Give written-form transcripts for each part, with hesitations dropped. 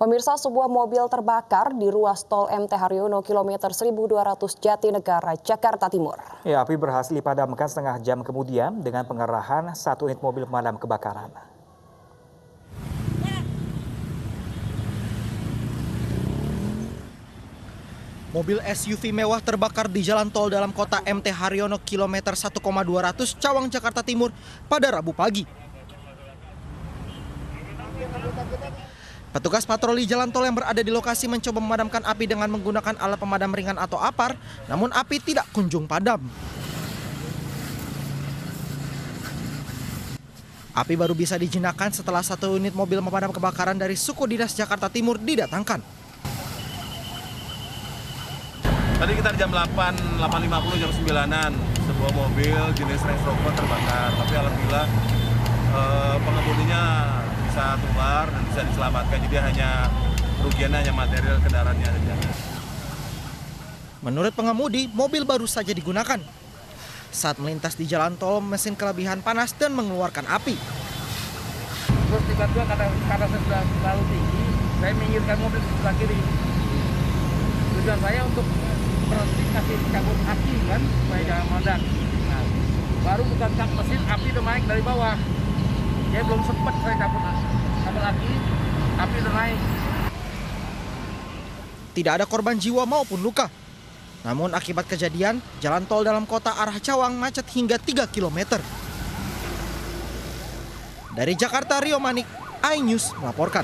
Pemirsa, sebuah mobil terbakar di ruas tol MT Haryono kilometer 1200 Jatinegara, Jakarta Timur. Ya, api berhasil dipadamkan setengah jam kemudian dengan pengerahan 1 unit mobil pemadam kebakaran. Mobil SUV mewah terbakar di jalan tol dalam kota MT Haryono kilometer 1,200 Cawang, Jakarta Timur pada Rabu pagi. Petugas patroli jalan tol yang berada di lokasi mencoba memadamkan api dengan menggunakan alat pemadam ringan atau APAR, namun api tidak kunjung padam. Api baru bisa dijinakkan setelah 1 unit mobil pemadam kebakaran dari suku dinas Jakarta Timur didatangkan. Tadi kita jam 8.50 jam 9-an, sebuah mobil jenis Range Rover terbakar. Tapi alhamdulillah pengemudinya bisa keluar dan bisa diselamatkan. Jadi kerugiannya hanya material kendaraannya saja. Menurut pengemudi, mobil baru saja digunakan. Saat melintas di jalan tol, mesin kelebihan panas dan mengeluarkan api. Terus tiba-tiba karena sudah terlalu tinggi, saya minggirkan mobil ke sebelah kiri. Tujuan saya untuk berhenti kasih cabut aki kan, supaya jangan meledak. Nah, baru bukan mesin, api udah naik dari bawah. Ya belum sempat saya cabut aki, api udah naik. Tidak ada korban jiwa maupun luka. Namun akibat kejadian, jalan tol dalam kota arah Cawang macet hingga 3 km. Dari Jakarta, Rio Manik, iNews melaporkan.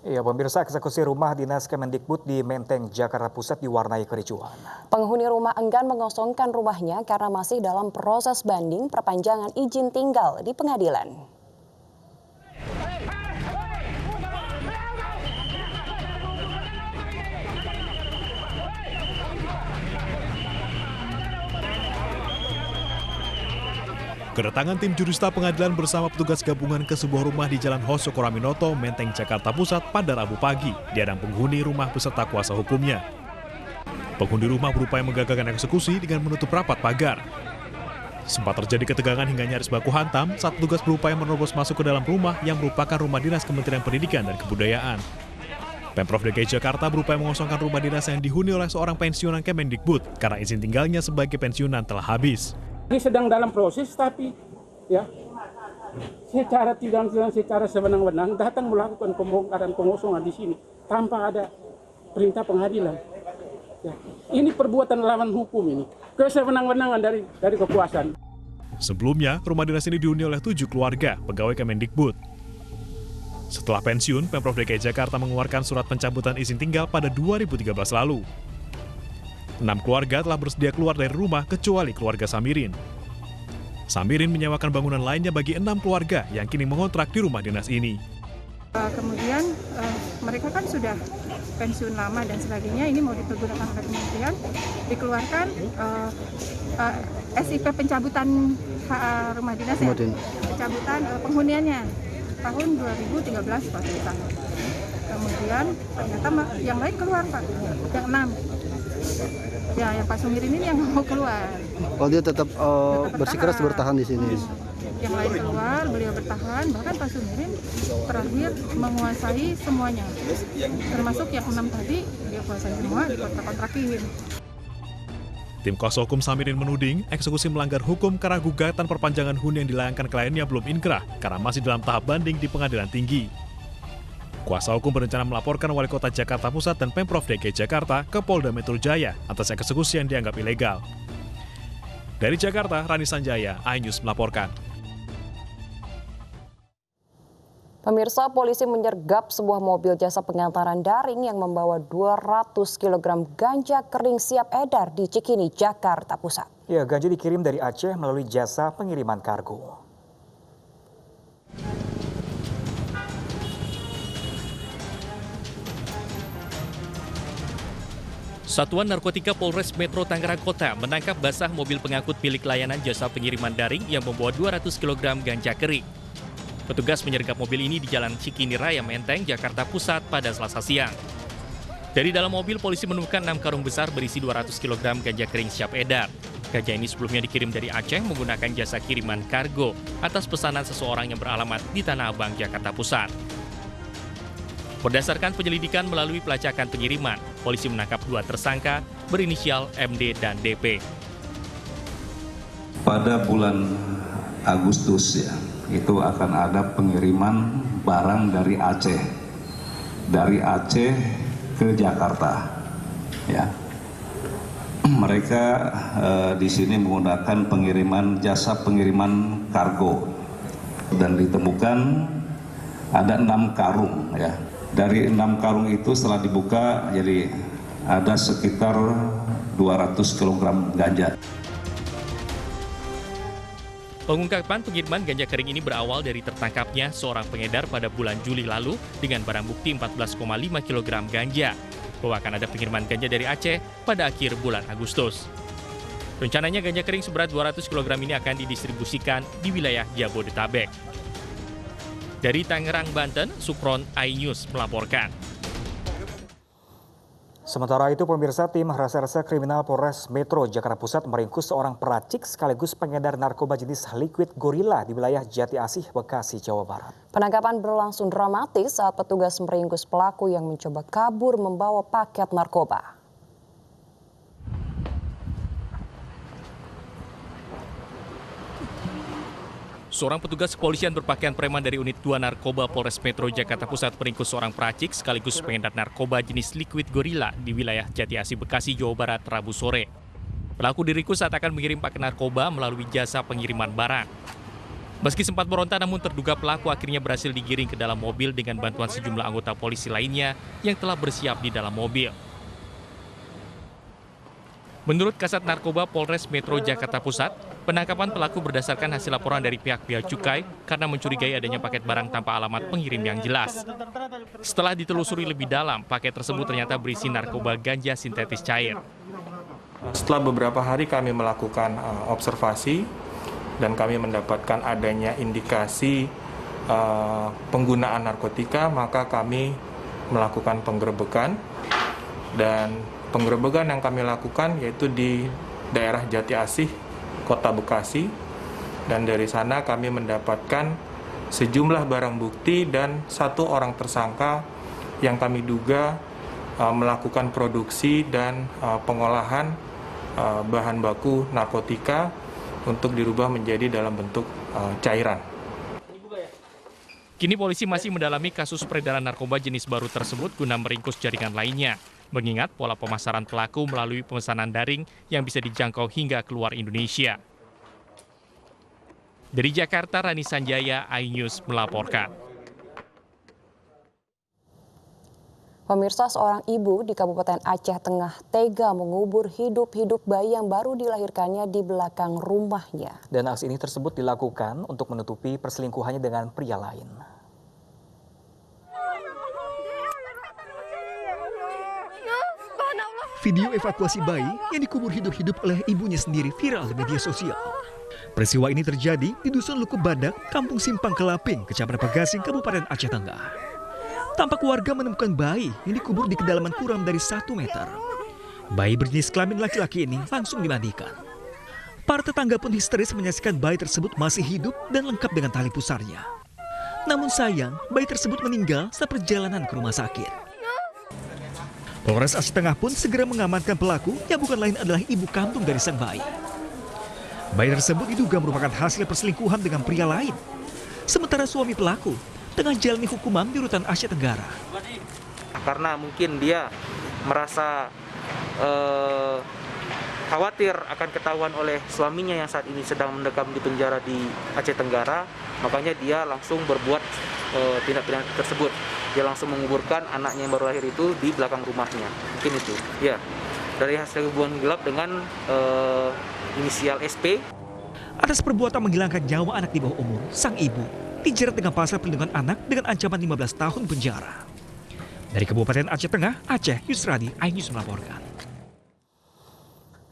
Ya, pemirsa, eksekusi rumah dinas Kemendikbud di Menteng, Jakarta Pusat diwarnai kericuhan. Penghuni rumah enggan mengosongkan rumahnya karena masih dalam proses banding perpanjangan izin tinggal di pengadilan. Kedatangan tim jurista pengadilan bersama petugas gabungan ke sebuah rumah di Jalan Hoso Koraminoto, Menteng, Jakarta Pusat pada Rabu pagi, dihadang penghuni rumah beserta kuasa hukumnya. Penghuni rumah berupaya menggagalkan eksekusi dengan menutup rapat pagar. Sempat terjadi ketegangan hingga nyaris baku hantam saat petugas berupaya menerobos masuk ke dalam rumah yang merupakan rumah dinas Kementerian Pendidikan dan Kebudayaan. Pemprov DKI Jakarta berupaya mengosongkan rumah dinas yang dihuni oleh seorang pensiunan Kemendikbud karena izin tinggalnya sebagai pensiunan telah habis. Ini sedang dalam proses, tapi ya secara sewenang-wenang datang melakukan pembongkaran pengosongan di sini tanpa ada perintah pengadilan. Ya, ini perbuatan lawan hukum ini, kesewenang-wenangan dari kekuasaan. Sebelumnya, rumah dinas ini dihuni oleh 7 keluarga pegawai Kemendikbud. Setelah pensiun, Pemprov DKI Jakarta mengeluarkan surat pencabutan izin tinggal pada 2013 lalu. 6 keluarga telah bersedia keluar dari rumah kecuali keluarga Samirin. Samirin menyewakan bangunan lainnya bagi 6 keluarga yang kini mengontrak di rumah dinas ini. Kemudian mereka kan sudah pensiun lama dan sebagainya, ini mau dipergunakan oleh kementerian, dikeluarkan SIP pencabutan rumah dinas ya, pencabutan penghuniannya tahun 2013 Pak. Kemudian ternyata yang lain keluar Pak, yang 6. Ya, yang Pak Sumirin ini yang mau keluar. Oh, dia tetap bersikeras bertahan di sini. Yang lain keluar, beliau bertahan. Bahkan Pak Sumirin terakhir menguasai semuanya. Termasuk yang 6 tadi, dia kuasai semua, dikontrak-kontrakin. Tim kuasa hukum Samirin menuding eksekusi melanggar hukum karena gugatan perpanjangan huni yang dilayangkan kliennya belum inkrah karena masih dalam tahap banding di pengadilan tinggi. Kuasa hukum berencana melaporkan Wali Kota Jakarta Pusat dan Pemprov DKI Jakarta ke Polda Metro Jaya atas eksekusi yang dianggap ilegal. Dari Jakarta, Rani Sanjaya, iNews melaporkan. Pemirsa, polisi menyergap sebuah mobil jasa pengantaran daring yang membawa 200 kg ganja kering siap edar di Cikini, Jakarta Pusat. Ya, ganja dikirim dari Aceh melalui jasa pengiriman kargo. Satuan Narkotika Polres Metro Tangerang Kota menangkap basah mobil pengangkut milik layanan jasa pengiriman daring yang membawa 200 kg ganja kering. Petugas menyergap mobil ini di Jalan Cikini Raya, Menteng, Jakarta Pusat pada Selasa siang. Dari dalam mobil, polisi menemukan 6 karung besar berisi 200 kg ganja kering siap edar. Ganja ini sebelumnya dikirim dari Aceh menggunakan jasa kiriman kargo atas pesanan seseorang yang beralamat di Tanah Abang, Jakarta Pusat. Berdasarkan penyelidikan melalui pelacakan pengiriman, polisi menangkap 2 tersangka berinisial MD dan DP. Pada bulan Agustus ya, itu akan ada pengiriman barang dari Aceh ke Jakarta. Ya, mereka di sini menggunakan jasa pengiriman kargo dan ditemukan ada 6 karung ya. Dari 6 karung itu setelah dibuka jadi ada sekitar 200 kg ganja. Pengungkapan pengiriman ganja kering ini berawal dari tertangkapnya seorang pengedar pada bulan Juli lalu dengan barang bukti 14,5 kg ganja. Bahwa akan ada pengiriman ganja dari Aceh pada akhir bulan Agustus. Rencananya ganja kering seberat 200 kg ini akan didistribusikan di wilayah Jabodetabek. Dari Tangerang, Banten, Sukron iNews melaporkan. Sementara itu, pemirsa, tim Reserse Kriminal Polres Metro Jakarta Pusat meringkus seorang peracik sekaligus pengedar narkoba jenis liquid gorilla di wilayah Jati Asih, Bekasi, Jawa Barat. Penangkapan berlangsung dramatis saat petugas meringkus pelaku yang mencoba kabur membawa paket narkoba. Seorang petugas kepolisian berpakaian preman dari unit 2 narkoba Polres Metro Jakarta Pusat meringkus seorang peracik sekaligus pengedar narkoba jenis liquid gorilla di wilayah Jati Asih, Bekasi, Jawa Barat, Rabu sore. Pelaku diringkus saat akan mengirim paket narkoba melalui jasa pengiriman barang. Meski sempat berontak, namun terduga pelaku akhirnya berhasil digiring ke dalam mobil dengan bantuan sejumlah anggota polisi lainnya yang telah bersiap di dalam mobil. Menurut Kasat Narkoba Polres Metro Jakarta Pusat, penangkapan pelaku berdasarkan hasil laporan dari pihak Bea Cukai karena mencurigai adanya paket barang tanpa alamat pengirim yang jelas. Setelah ditelusuri lebih dalam, paket tersebut ternyata berisi narkoba ganja sintetis cair. Setelah beberapa hari kami melakukan observasi dan kami mendapatkan adanya indikasi penggunaan narkotika, maka kami melakukan penggerebekan. Dan penggerebekan yang kami lakukan yaitu di daerah Jati Asih, Kota Bekasi, dan dari sana kami mendapatkan sejumlah barang bukti dan 1 orang tersangka yang kami duga melakukan produksi dan pengolahan bahan baku narkotika untuk dirubah menjadi dalam bentuk cairan. Kini polisi masih mendalami kasus peredaran narkoba jenis baru tersebut guna meringkus jaringan lainnya. Mengingat pola pemasaran pelaku melalui pemesanan daring yang bisa dijangkau hingga keluar Indonesia. Dari Jakarta, Rani Sanjaya, iNews melaporkan. Pemirsa, seorang ibu di Kabupaten Aceh Tengah tega mengubur hidup-hidup bayi yang baru dilahirkannya di belakang rumahnya. Dan aksi ini tersebut dilakukan untuk menutupi perselingkuhannya dengan pria lain. Video evakuasi bayi yang dikubur hidup-hidup oleh ibunya sendiri viral di media sosial. Peristiwa ini terjadi di Dusun Lukup Badak, Kampung Simpang Kelaping, Kecamatan Pegasing, Kabupaten Aceh Tengah. Tampak warga menemukan bayi yang dikubur di kedalaman kurang dari 1 meter. Bayi berjenis kelamin laki-laki ini langsung dimandikan. Para tetangga pun histeris menyaksikan bayi tersebut masih hidup dan lengkap dengan tali pusarnya. Namun sayang, bayi tersebut meninggal saat perjalanan ke rumah sakit. Polres Aceh Tengah pun segera mengamankan pelaku yang bukan lain adalah ibu kandung dari sang bayi. Bayi tersebut diduga merupakan hasil perselingkuhan dengan pria lain. Sementara suami pelaku tengah jalani hukuman di Rutan Aceh Tenggara. Karena mungkin dia merasa khawatir akan ketahuan oleh suaminya yang saat ini sedang mendekam di penjara di Aceh Tenggara, makanya dia langsung berbuat tindak pidana tersebut. Dia langsung menguburkan anaknya yang baru lahir itu di belakang rumahnya. Mungkin itu. Ya, dari hasil hubungan gelap dengan inisial SP. Atas perbuatan menghilangkan nyawa anak di bawah umur, sang ibu dijerat dengan pasal perlindungan anak dengan ancaman 15 tahun penjara. Dari Kabupaten Aceh Tengah, Aceh, Yusradi, iNews melaporkan.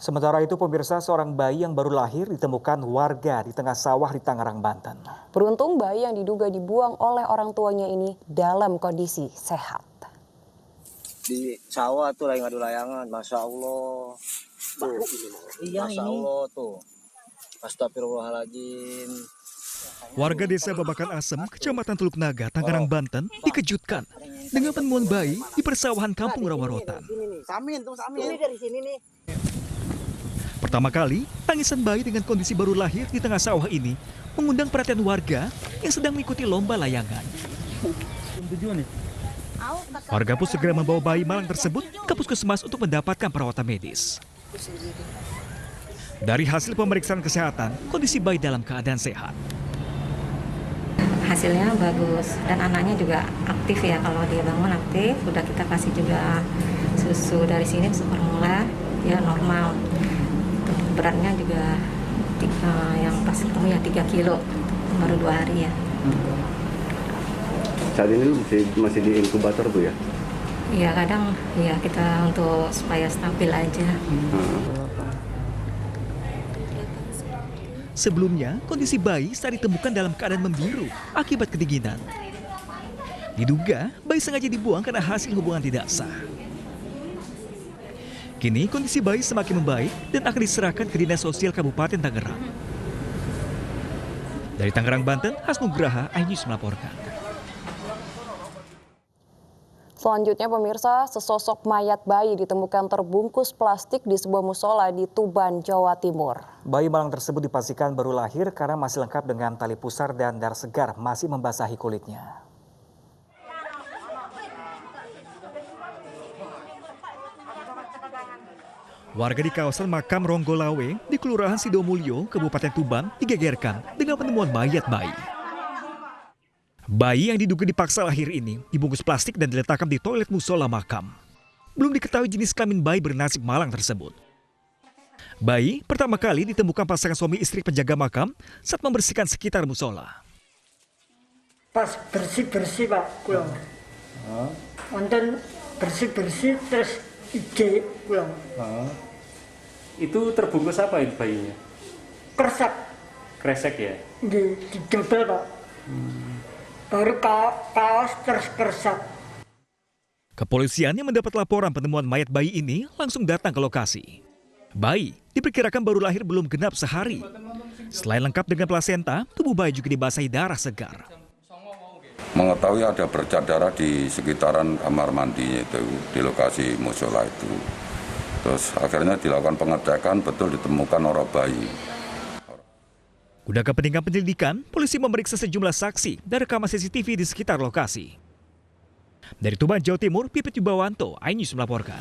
Sementara itu, pemirsa, seorang bayi yang baru lahir ditemukan warga di tengah sawah di Tangerang, Banten. Beruntung bayi yang diduga dibuang oleh orang tuanya ini dalam kondisi sehat. di sawah tuh lagi ngadu layangan, masya Allah. Tuh, masya Allah tuh. Astagfirullahaladzim. Warga desa Babakan Asem, Kecamatan Teluk Naga, Tangerang, Banten, dikejutkan dengan penemuan bayi di persawahan Kampung Rawarotan. Samin tuh, samin. Ini dari sini nih. Pertama kali, tangisan bayi dengan kondisi baru lahir di tengah sawah ini mengundang perhatian warga yang sedang mengikuti lomba layangan. Warga pun segera membawa bayi malang tersebut ke puskesmas untuk mendapatkan perawatan medis. Dari hasil pemeriksaan kesehatan, kondisi bayi dalam keadaan sehat. Hasilnya bagus dan anaknya juga aktif ya, kalau dia bangun aktif, udah kita kasih juga susu dari sini, susu formula, ya normal. Beratnya juga yang pas ketemu ya 3 kilo, baru 2 hari ya. Saat ini lu masih di inkubator Bu ya? Iya kadang ya kita untuk supaya stabil aja. Sebelumnya, kondisi bayi saat ditemukan dalam keadaan membiru akibat kedinginan. Diduga, bayi sengaja dibuang karena hasil hubungan tidak sah. Kini kondisi bayi semakin membaik dan akan diserahkan ke Dinas Sosial Kabupaten Tangerang. Dari Tangerang, Banten, Hasnugraha, iNews melaporkan. Selanjutnya pemirsa, sesosok mayat bayi ditemukan terbungkus plastik di sebuah musola di Tuban, Jawa Timur. Bayi malang tersebut dipastikan baru lahir karena masih lengkap dengan tali pusar dan darah segar masih membasahi kulitnya. Warga di kawasan makam Ronggolawe di Kelurahan Sidomulyo, Kabupaten Tuban digegerkan dengan penemuan mayat bayi. Bayi yang diduga dipaksa lahir ini dibungkus plastik dan diletakkan di toilet musola makam. Belum diketahui jenis kelamin bayi bernasib malang tersebut. Bayi pertama kali ditemukan pasangan suami istri penjaga makam saat membersihkan sekitar musola. Pas bersih-bersih Pak, pulang. Wonten bersih-bersih terus ide pulang. Itu terbungkus apa itu bayinya? Kresek. Kresek ya? Di double Pak. Baru kaos terus kresek. Kepolisian yang mendapat laporan penemuan mayat bayi ini langsung datang ke lokasi. Bayi diperkirakan baru lahir belum genap sehari. Selain lengkap dengan plasenta, tubuh bayi juga dibasahi darah segar. Mengetahui ada bercak darah di sekitaran kamar mandinya itu, di lokasi musola itu. Terus akhirnya dilakukan pengecekan, betul ditemukan orang bayi. Guna kepentingan penyelidikan, polisi memeriksa sejumlah saksi dan rekaman CCTV di sekitar lokasi. Dari Tuban, Jawa Timur, Pipit Yubawanto, iNews melaporkan.